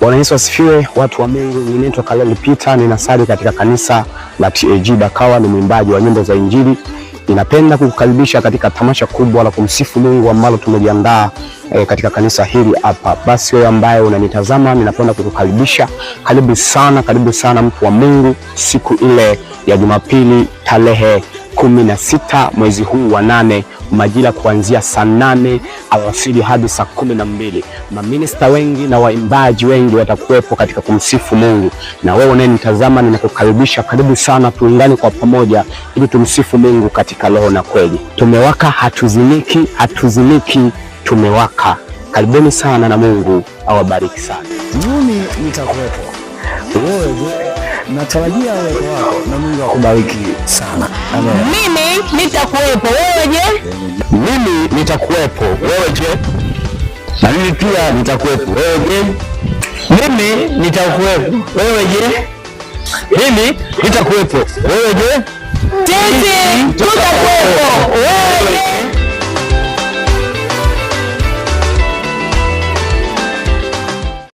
Bwana Yesu asifiwe, watu wa Mungu. Ninaitwa Kaleli Peter, ninasali katika kanisa la TAG Dakawa, ni mwimbaji wa nyimbo za Injili. Ninapenda kukukaribisha katika tamasha kubwa la kumsifu Mungu ambalo tumeliandaa katika kanisa hili hapa. Basi wewe ambaye unanitazama, ninapenda kukukaribisha. Karibu sana mtu wa Mungu, siku ile ya Jumapili tarehe 16 mwezi huu wa 8, majira kuanzia saa 8 alasiri hadi saa 12. Maminista wengi na waimbaji wengi watakuwepo katika kumsifu Mungu. Na wewe unayenitazama, ninakukaribisha, karibu sana, tuungane kwa pamoja ili tumsifu Mungu katika roho na kweli. Tumewaka, hatuzimiki, tumewaka. Karibuni sana na Mungu awabariki sana. Mimi nitakuwepo. Wewe natarajia uwepo wako na Mungu akubariki sana. Amen. Mimi nitakuwepo. Wewe je? Mimi nitakuwepo. Wewe je? Na mimi pia nitakuwepo. Wewe je? Mimi nitakuwepo. Wewe je? Mimi nitakuwepo. Wewe je? Sisi tutakuwepo.